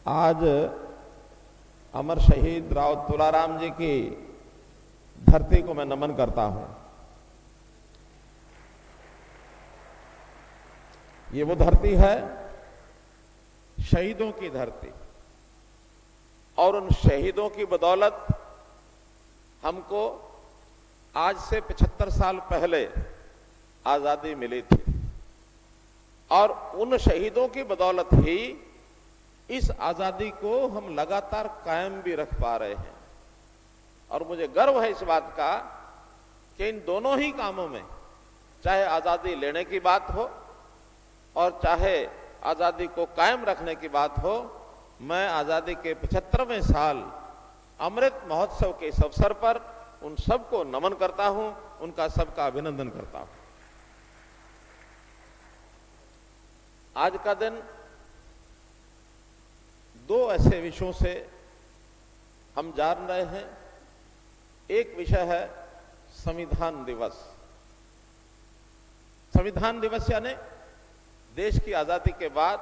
आज अमर शहीद राव तुलाराम जी की धरती को मैं नमन करता हूं। ये वो धरती है, शहीदों की धरती, और उन शहीदों की बदौलत हमको आज से 75 साल पहले आजादी मिली थी, और उन शहीदों की बदौलत ही इस आजादी को हम लगातार कायम भी रख पा रहे हैं। और मुझे गर्व है इस बात का कि इन दोनों ही कामों में, चाहे आजादी लेने की बात हो और चाहे आजादी को कायम रखने की बात हो, मैं आजादी के 75वें साल अमृत महोत्सव के इस अवसर पर उन सबको नमन करता हूं, उनका सबका अभिनंदन करता हूं। आज का दिन दो ऐसे विषयों से हम जान रहे हैं। एक विषय है संविधान दिवस। संविधान दिवस यानी देश की आजादी के बाद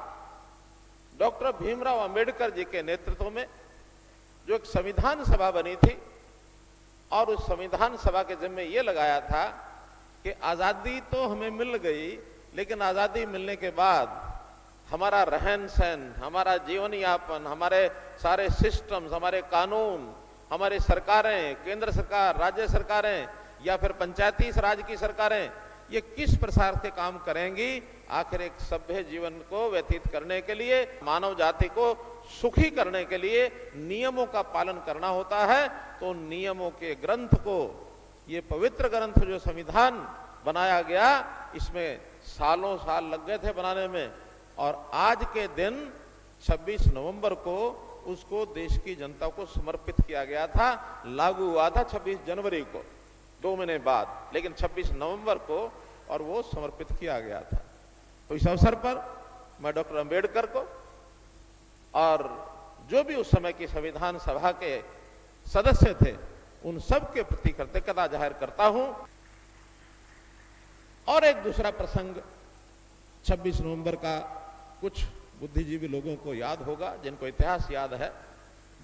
डॉक्टर भीमराव अंबेडकर जी के नेतृत्व में जो एक संविधान सभा बनी थी, और उस संविधान सभा के जिम्मे यह लगाया था कि आजादी तो हमें मिल गई, लेकिन आजादी मिलने के बाद हमारा रहन सहन, हमारा जीवन यापन, हमारे सारे सिस्टम्स, हमारे कानून, हमारी सरकारें, केंद्र सरकार, राज्य सरकारें या फिर पंचायती राज की सरकारें, ये किस प्रकार के काम करेंगी आखिर एक सभ्य जीवन को व्यतीत करने के लिए, मानव जाति को सुखी करने के लिए नियमों का पालन करना होता है। तो नियमों के ग्रंथ को, ये पवित्र ग्रंथ जो संविधान बनाया गया, इसमें सालों साल लग गए थे बनाने में, और आज के दिन 26 नवंबर को उसको देश की जनता को समर्पित किया गया था। लागू हुआ था 26 जनवरी को, 2 महीने बाद, लेकिन 26 नवंबर को और वो समर्पित किया गया था। तो इस अवसर पर मैं डॉक्टर अंबेडकर को और जो भी उस समय की संविधान सभा के सदस्य थे, उन सब के प्रति कृतज्ञता जाहिर करता हूं। और एक दूसरा प्रसंग 26 नवंबर का कुछ बुद्धिजीवी लोगों को याद होगा, जिनको इतिहास याद है,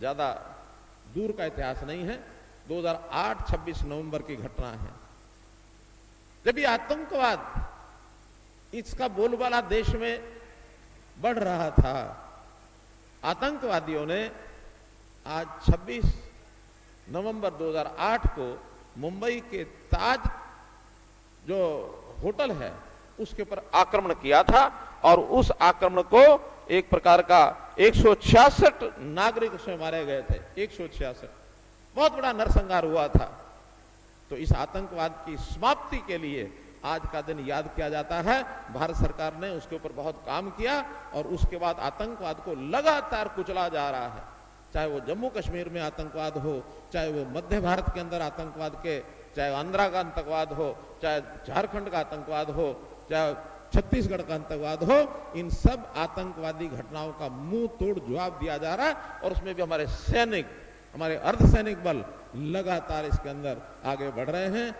ज्यादा दूर का इतिहास नहीं है। 2008 26 नवंबर की घटना है, जब ये आतंकवाद, इसका बोलबाला देश में बढ़ रहा था। आतंकवादियों ने आज 26 नवंबर 2008 को मुंबई के ताज जो होटल है उसके ऊपर आक्रमण किया था, और उस आक्रमण को एक प्रकार का 166 नागरिक उसमें मारे गए थे। 166, बहुत बड़ा नरसंहार हुआ था। तो इस आतंकवाद की समाप्ति के लिए आज का दिन याद किया जाता है। भारत सरकार ने उसके ऊपर बहुत काम किया, और उसके बाद आतंकवाद को लगातार कुचला जा रहा है। चाहे वो जम्मू कश्मीर में आतंकवाद हो, चाहे वो मध्य भारत के अंदर आतंकवाद के, चाहे आंध्रा का आतंकवाद हो, चाहे झारखंड का आतंकवाद हो, चाहे छत्तीसगढ़ का आतंकवाद हो, इन सब आतंकवादी घटनाओं का मुंह तोड़ जवाब दिया जा रहा है। और उसमें भी हमारे सैनिक, हमारे अर्धसैनिक बल लगातार इसके अंदर आगे बढ़ रहे हैं।